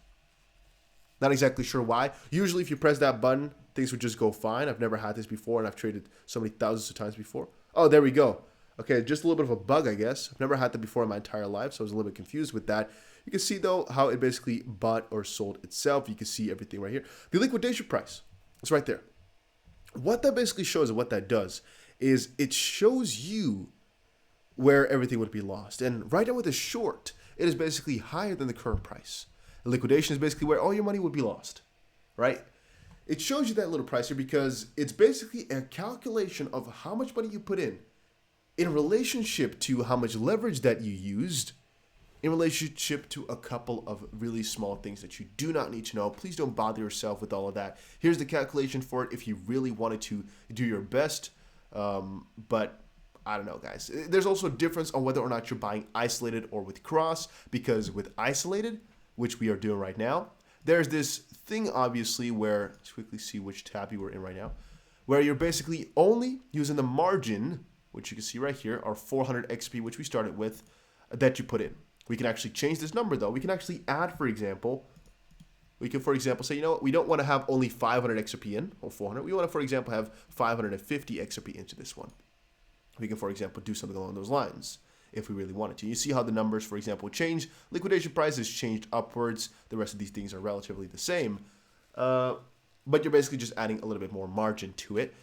Not exactly sure why. Usually if you press that button, things would just go fine. I've never had this before, and I've traded so many thousands of times before. Oh, there we go. Okay, just a little bit of a bug, I guess. I've never had that before in my entire life, so I was a little bit confused with that. You can see, though, how it basically bought or sold itself. You can see everything right here. The liquidation price, it's right there. What that basically shows and what that does is it shows you where everything would be lost. And right now with a short, it is basically higher than the current price. The liquidation is basically where all your money would be lost, right? It shows you that little price here because it's basically a calculation of how much money you put in relationship to how much leverage that you used, in relationship to a couple of really small things that you do not need to know. Please don't bother yourself with all of that. Here's the calculation for it if you really wanted to do your best. But I don't know, guys. There's also a difference on whether or not you're buying isolated or with cross, because with isolated, which we are doing right now, there's this thing obviously where, let's quickly see which tab you were in right now, where you're basically only using the margin, which you can see right here, our 400 XP, which we started with, that you put in. We can actually change this number though. We can actually add, for example, we can, for example, say, you know what, we don't want to have only 500 XRP in, or 400. We want to, for example, have 550 XRP into this one. We can, for example, do something along those lines if we really wanted to. You see how the numbers, for example, change. Liquidation price has changed upwards. The rest of these things are relatively the same. But you're basically just adding a little bit more margin to it.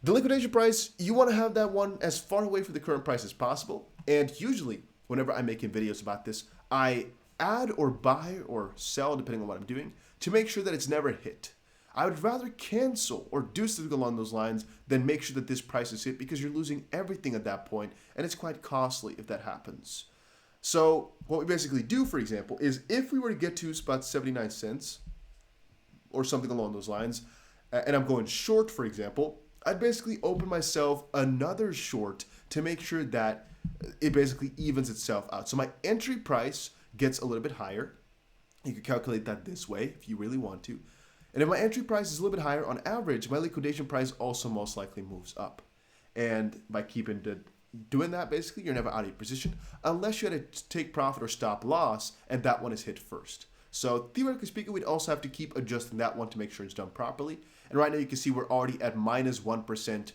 The liquidation price, you want to have that one as far away from the current price as possible. And usually, whenever I'm making videos about this, I add or buy or sell, depending on what I'm doing, to make sure that it's never hit. I would rather cancel or do something along those lines than make sure that this price is hit, because you're losing everything at that point, and it's quite costly if that happens. So what we basically do, for example, is if we were to get to about 79 cents or something along those lines, and I'm going short, for example, I'd basically open myself another short to make sure that it basically evens itself out. So my entry price gets a little bit higher. You can calculate that this way if you really want to. And if my entry price is a little bit higher, on average, my liquidation price also most likely moves up. And by doing that, basically, you're never out of your position unless you had to take profit or stop loss, and that one is hit first. So theoretically speaking, we'd also have to keep adjusting that one to make sure it's done properly. And right now you can see we're already at minus 1%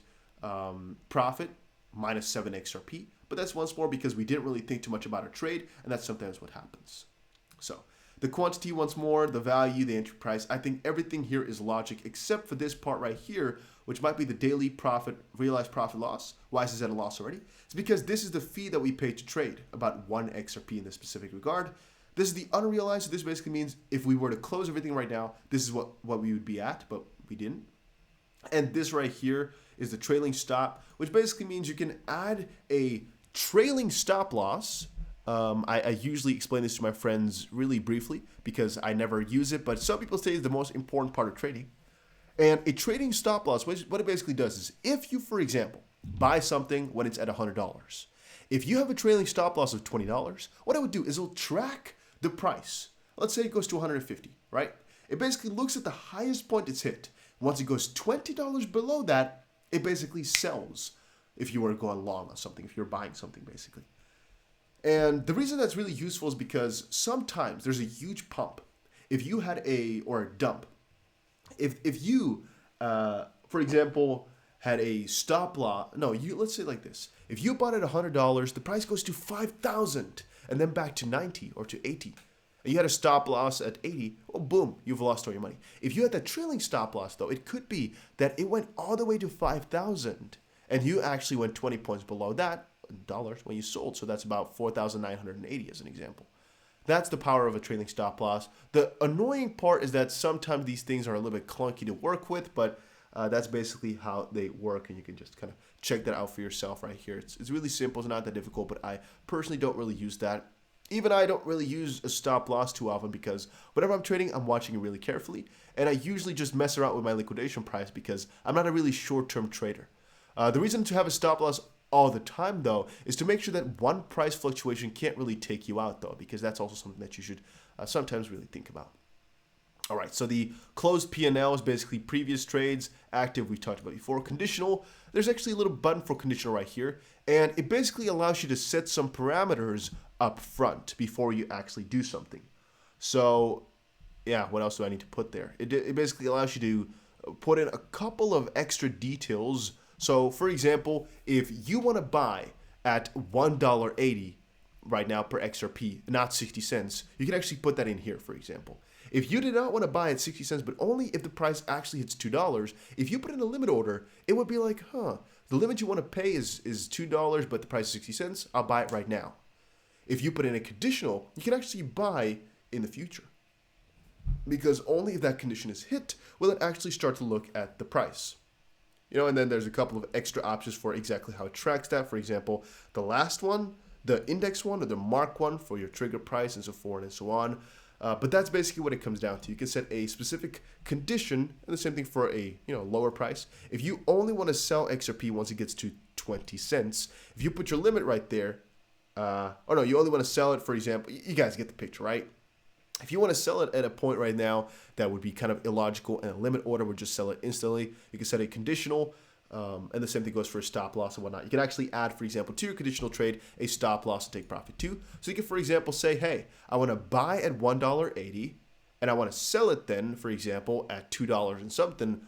profit, minus 7 XRP. But that's once more because we didn't really think too much about our trade, and that's sometimes what happens. So the quantity once more, the value, the entry price, I think everything here is logic except for this part right here, which might be the daily profit, realized profit loss. Why is this at a loss already? It's because this is the fee that we pay to trade, about 1 XRP in this specific regard. This is the unrealized, so this basically means if we were to close everything right now, this is what we would be at, but we didn't. And this right here is the trailing stop, which basically means you can add a trailing stop loss. I usually explain this to my friends really briefly because I never use it, but some people say it's the most important part of trading. And a trading stop loss, what it basically does is if you, for example, buy something when it's at $100, if you have a trailing stop loss of $20, what it would do is it'll track the price. Let's say it goes to 150, right? It basically looks at the highest point it's hit. Once it goes $20 below that, it basically sells if you were going long on something, if you're buying something basically. And the reason that's really useful is because sometimes there's a huge pump. If you had a dump, if you, for example, had a stop loss, let's say like this. If you bought at $100, the price goes to $5,000 and then back to 90 or to 80. And you had a stop loss at 80, well, boom, you've lost all your money. If you had that trailing stop loss, though, it could be that it went all the way to 5,000 and you actually went 20 points below that dollars when you sold. So that's about 4,980 as an example. That's the power of a trailing stop loss. The annoying part is that sometimes these things are a little bit clunky to work with, but that's basically how they work, and you can just kind of check that out for yourself right here. It's really simple. It's not that difficult, but I personally don't really use that. Even I don't really use a stop loss too often because whenever I'm trading, I'm watching it really carefully, and I usually just mess around with my liquidation price because I'm not a really short-term trader. The reason to have a stop loss all the time, though, is to make sure that one price fluctuation can't really take you out, though, because that's also something that you should sometimes really think about. All right, so the closed P&L is basically previous trades. Active, we talked about before. Conditional, there's actually a little button for conditional right here, and it basically allows you to set some parameters up front before you actually do something. So, yeah, what else do I need to put there? It basically allows you to put in a couple of extra details. So, for example, if you want to buy at $1.80 right now per XRP, not 60 cents, you can actually put that in here, for example. If you did not want to buy at 60 cents, but only if the price actually hits $2, if you put in a limit order, it would be like, the limit you want to pay is $2, but the price is 60 cents, I'll buy it right now. If you put in a conditional, you can actually buy in the future. Because only if that condition is hit will it actually start to look at the price. And then there's a couple of extra options for exactly how it tracks that. For example, the last one, the index one, or the mark one for your trigger price, and so forth and so on. But that's basically what it comes down to. You can set a specific condition, and the same thing for a lower price. If you only want to sell XRP once it gets to 20 cents, if you put your limit right there, you only want to sell it, for example, you guys get the picture, right? If you want to sell it at a point right now that would be kind of illogical, and a limit order would just sell it instantly, you can set a conditional, and the same thing goes for a stop loss and whatnot. You can actually add, for example, to your conditional trade, a stop loss to take profit too. So you can, for example, say, hey, I want to buy at $1.80, and I want to sell it then, for example, at $2 and something,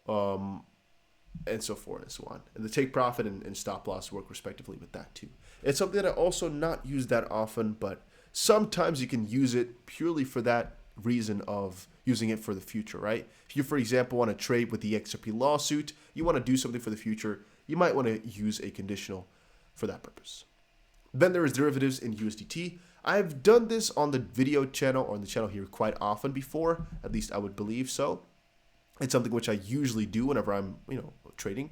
and so forth and so on. And the take profit and stop loss work respectively with that too. It's something that I also not use that often, but sometimes you can use it purely for that reason of using it for the future, right? If you, for example, want to trade with the XRP lawsuit, you want to do something for the future, you might want to use a conditional for that purpose. Then there is derivatives in USDT. I've done this on the video channel or on the channel here quite often before, at least I would believe so. It's something which I usually do whenever I'm, trading.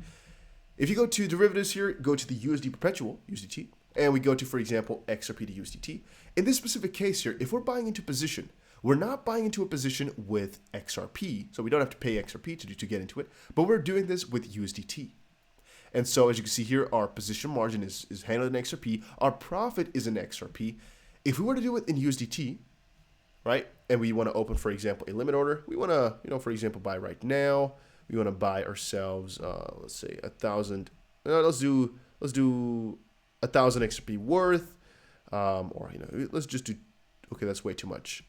If you go to derivatives here, go to the USD perpetual, USDT, and we go to, for example, XRP to USDT. In this specific case here, if we're buying into position, we're not buying into a position with XRP, so we don't have to pay XRP to get into it, but we're doing this with USDT. And so as you can see here, our position margin is handled in XRP. Our profit is in XRP. If we were to do it in USDT, right? And we want to open, for example, a limit order. We want to, for example, buy right now. We want to buy ourselves, let's say 1,000. Let's do 1,000 XRP worth, or let's just do. Okay, that's way too much.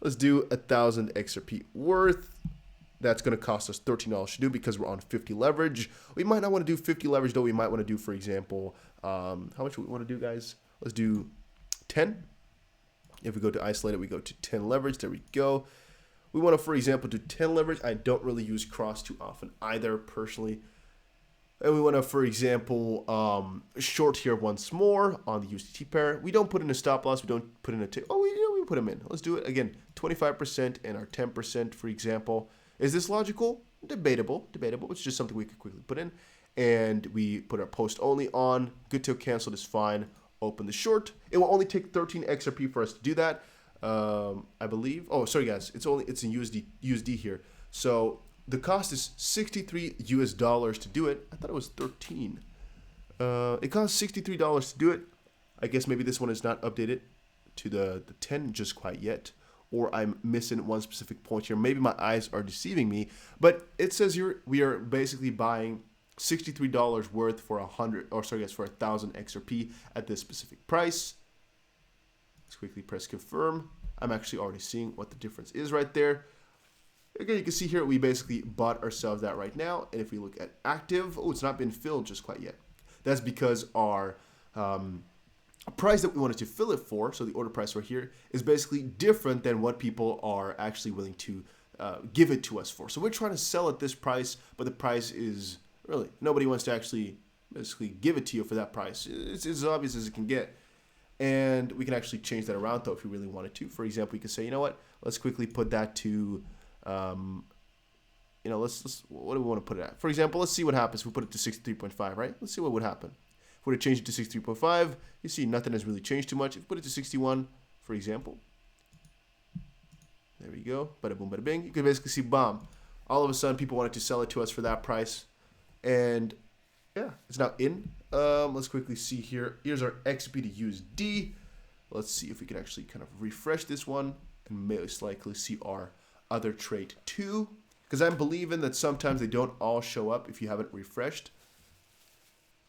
Let's do 1,000 XRP worth. That's going to cost us $13 to do because we're on 50 leverage. We might not want to do 50 leverage though. We might want to do, for example, how much do we want to do, guys? Let's do 10. If we go to isolate it, we go to 10 leverage. There we go. We want to, for example, do 10 leverage. I don't really use cross too often either, personally. And we want to, for example, short here once more on the USDT pair. We don't put in a stop loss. We don't put in a tick. Oh, we put them in. Let's do it again. 25% and our 10%, for example. Is this logical? Debatable. It's just something we could quickly put in. And we put our post only on. Good till canceled is fine. Open the short. It will only take 13 XRP for us to do that. I believe. Oh, sorry guys. It's in USD here. So the cost is $63 to do it. I thought it was 13. It costs $63 to do it. I guess maybe this one is not updated to the 10 just quite yet, or I'm missing one specific point here. Maybe my eyes are deceiving me, but it says here we are basically buying $63 worth for 1,000 XRP at this specific price. Let's quickly press confirm. I'm actually already seeing what the difference is right there. Again, you can see here we basically bought ourselves that right now. And if we look at active, oh, it's not been filled just quite yet. That's because our price that we wanted to fill it for, so the order price right here, is basically different than what people are actually willing to give it to us for. So we're trying to sell at this price, but the price is really, nobody wants to actually basically give it to you for that price. It's as obvious as it can get. And we can actually change that around though if we really wanted to. For example, we could say, you know what, let's quickly put that to, let's what do we want to put it at? For example, let's see what happens if we put it to 63.5, right? Let's see what would happen. If we were to change it to 63.5, you see nothing has really changed too much. If we put it to 61, for example, there we go, bada boom, bada bing. You can basically see, bam, all of a sudden people wanted to sell it to us for that price. And yeah, it's now in. Let's quickly see here. Here's our XRP to USD. Let's see if we can actually kind of refresh this one and most likely see our other trade too. Because I'm believing that sometimes they don't all show up if you haven't refreshed.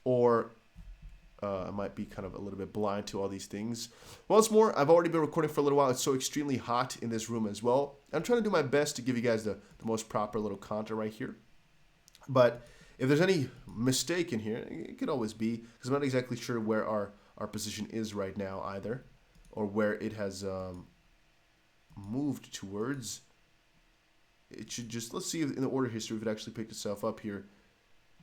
Or I might be kind of a little bit blind to all these things. Once more, I've already been recording for a little while. It's so extremely hot in this room as well. I'm trying to do my best to give you guys the most proper little content right here. But if there's any mistake in here, it could always be, because I'm not exactly sure where our position is right now either, or where it has moved towards. It should just, let's see if in the order history if it actually picked itself up here.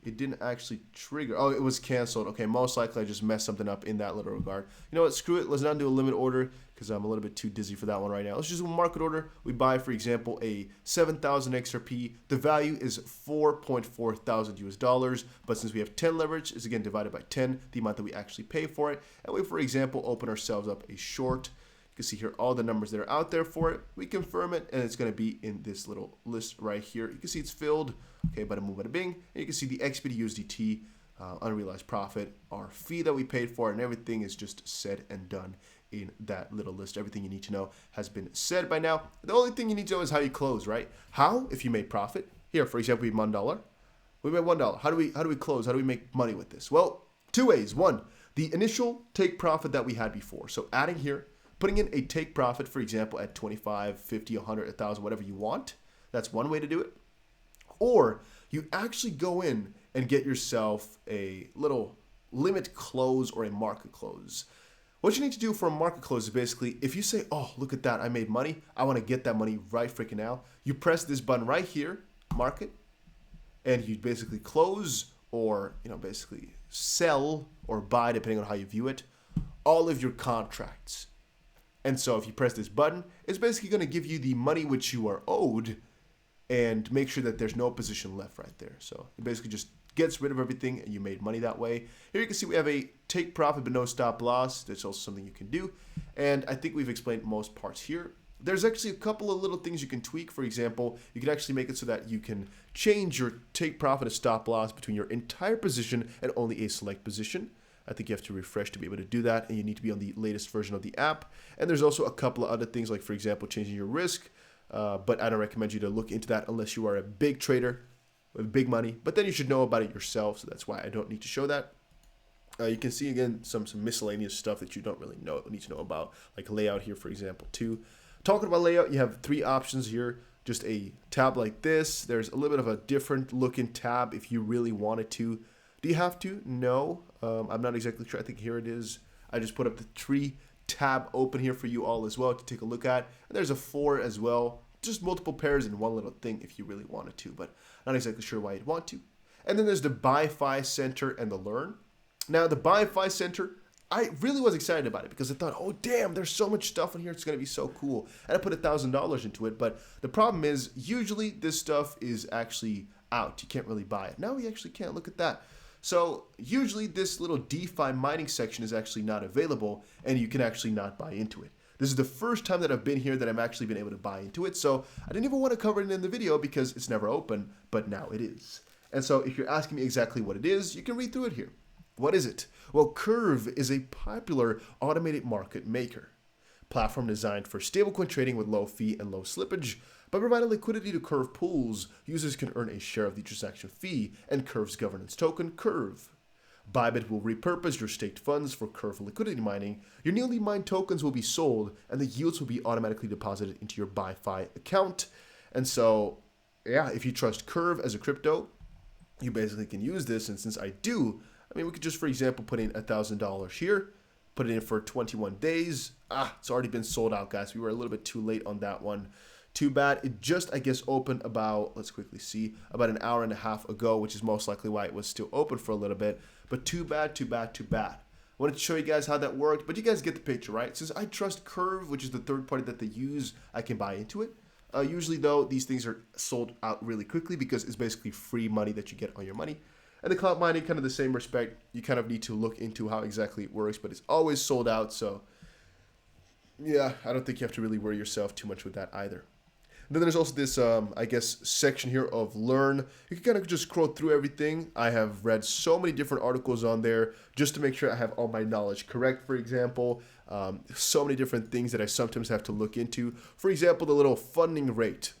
It didn't actually trigger. Oh, it was canceled. Okay, most likely I just messed something up in that little regard. You know what? Screw it. Let's not do a limit order because I'm a little bit too dizzy for that one right now. Let's just do a market order. We buy, for example, a 7,000 XRP. The value is 4.4 thousand US dollars. But since we have 10 leverage, it's again divided by 10, the amount that we actually pay for it. And we, for example, open ourselves up a short. You can see here all the numbers that are out there for it. We confirm it, and it's going to be in this little list right here. You can see it's filled. Okay, bada boom, bada bing. And you can see the XP to USDT, unrealized profit, our fee that we paid for, and everything is just said and done in that little list. Everything you need to know has been said by now. The only thing you need to know is how you close, right? How, if you made profit. Here, for example, we made $1. We made $1. How do we close? How do we make money with this? Well, two ways. One, the initial take profit that we had before. So adding here, putting in a take profit, for example, at 25, 50, 100, 1,000, whatever you want. That's one way to do it. Or you actually go in and get yourself a little limit close or a market close. What you need to do for a market close is basically, if you say, oh, look at that, I made money. I want to get that money right freaking now. You press this button right here, market, and you basically close or, basically sell or buy, depending on how you view it, all of your contracts. And so if you press this button, it's basically going to give you the money which you are owed and make sure that there's no position left right there. So it basically just gets rid of everything and you made money that way. Here you can see we have a take profit but no stop loss. That's also something you can do. And I think we've explained most parts here. There's actually a couple of little things you can tweak. For example, you can actually make it so that you can change your take profit and stop loss between your entire position and only a select position. I think you have to refresh to be able to do that, and you need to be on the latest version of the app. And there's also a couple of other things, like for example, changing your risk, but I don't recommend you to look into that unless you are a big trader with big money, but then you should know about it yourself, so that's why I don't need to show that. You can see again some miscellaneous stuff that you don't really need to know about, like layout here, for example, too. Talking about layout, you have 3 options here. Just a tab like this. There's a little bit of a different looking tab if you really wanted to. Do you have to? No. I'm not exactly sure. I think here it is. I just put up the 3 tab open here for you all as well to take a look at. And there's a 4 as well. Just multiple pairs in one little thing if you really wanted to, but not exactly sure why you'd want to. And then there's the BITRUE Center and the Learn. Now the BITRUE Center, I really was excited about it because I thought, oh damn, there's so much stuff in here, it's gonna be so cool. And I put $1,000 into it, but the problem is usually this stuff is actually out. You can't really buy it. Now we actually can't. Look at that. So usually this little DeFi mining section is actually not available, and you can actually not buy into it. This is the first time that I've been here that I've actually been able to buy into it, so I didn't even want to cover it in the video because it's never open, but now it is. And so if you're asking me exactly what it is, you can read through it here. What is it? Well, Curve is a popular automated market maker platform designed for stablecoin trading with low fee and low slippage. By providing liquidity to Curve pools, users can earn a share of the transaction fee and Curve's governance token, Curve. BYBIT will repurpose your staked funds for Curve liquidity mining. Your newly mined tokens will be sold, and the yields will be automatically deposited into your BITRUE account. And so, yeah, if you trust Curve as a crypto, you basically can use this. And since I do, I mean, we could just, for example, put in $1,000 here, put it in for 21 days. It's already been sold out, guys. We were a little bit too late on that one. Too bad. It just, I guess, opened about, let's quickly see, about an hour and a half ago, which is most likely why it was still open for a little bit. But too bad, too bad, too bad. I wanted to show you guys how that worked, but you guys get the picture, right? Since I trust Curve, which is the third party that they use, I can buy into it. Usually, though, these things are sold out really quickly because it's basically free money that you get on your money. And the cloud mining, kind of the same respect. You kind of need to look into how exactly it works, but it's always sold out. So, yeah, I don't think you have to really worry yourself too much with that either. And then there's also this, I guess, section here of Learn. You can kind of just scroll through everything. I have read so many different articles on there just to make sure I have all my knowledge correct, for example. So many different things that I sometimes have to look into. For example, the little funding rate.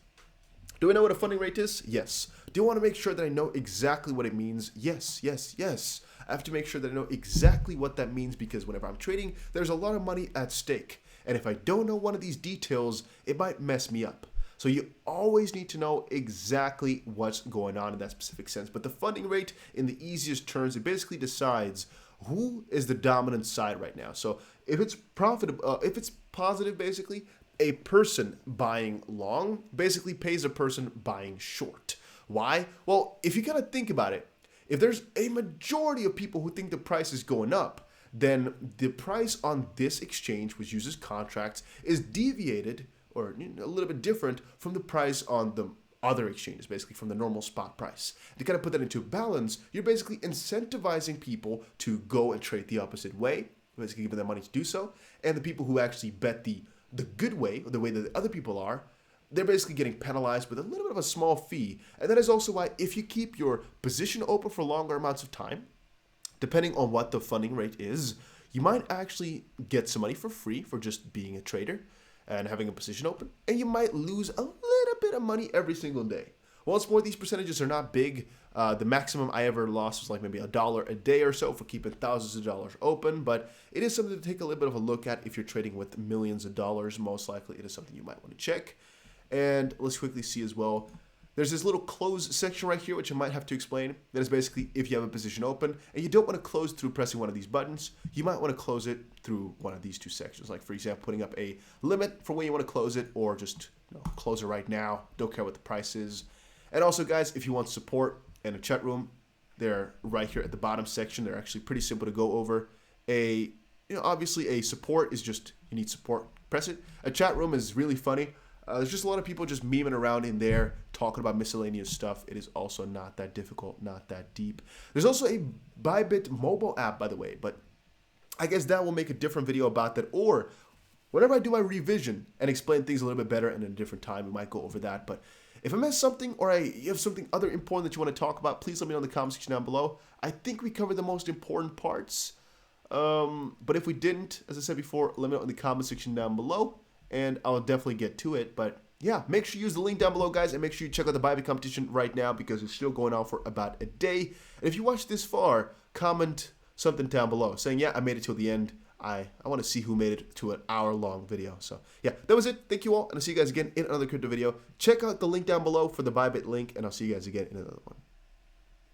Do I know what a funding rate is? Yes. Do I want to make sure that I know exactly what it means? Yes, yes, yes. I have to make sure that I know exactly what that means because whenever I'm trading, there's a lot of money at stake. And if I don't know one of these details, it might mess me up. So you always need to know exactly what's going on in that specific sense. But the funding rate, in the easiest terms, it basically decides who is the dominant side right now. So if it's profitable, if it's positive, basically, a person buying long basically pays a person buying short. Why? Well, if you kind of think about it, if there's a majority of people who think the price is going up, then the price on this exchange, which uses contracts, is deviated or a little bit different from the price on the other exchanges, basically from the normal spot price. To kind of put that into balance, you're basically incentivizing people to go and trade the opposite way, basically giving them money to do so, and the people who actually bet the good way, or the way that the other people are, they're basically getting penalized with a little bit of a small fee. And that is also why if you keep your position open for longer amounts of time, depending on what the funding rate is, you might actually get some money for free for just being a trader and having a position open, and you might lose a little bit of money every single day. Once more, these percentages are not big. The maximum I ever lost was like maybe $1 a day or so for keeping thousands of dollars open, but it is something to take a little bit of a look at if you're trading with millions of dollars. Most likely it is something you might want to check. And let's quickly see as well. There's this little close section right here, which I might have to explain. That is basically if you have a position open and you don't want to close through pressing one of these buttons, you might want to close it through one of these two sections. Like for example, putting up a limit for when you want to close it, or just close it right now. Don't care what the price is. And also guys, if you want support and a chat room, they're right here at the bottom section. They're actually pretty simple to go over. Obviously a support is just, you need support, press it. A chat room is really funny. There's just a lot of people just memeing around in there, talking about miscellaneous stuff. It is also not that difficult, not that deep. There's also a BYBIT mobile app, by the way, but I guess that will make a different video about that. Or whenever I do my revision and explain things a little bit better and in a different time, we might go over that. But if I missed something or you have something other important that you want to talk about, please let me know in the comment section down below. I think we covered the most important parts. But if we didn't, as I said before, let me know in the comment section down below, and I'll definitely get to it. But yeah, make sure you use the link down below, guys, and make sure you check out the BYBIT competition right now because it's still going on for about a day. And if you watched this far, comment something down below saying, yeah, I made it till the end. I want to see who made it to an hour-long video. So yeah, that was it. Thank you all, and I'll see you guys again in another crypto video. Check out the link down below for the BYBIT link, and I'll see you guys again in another one.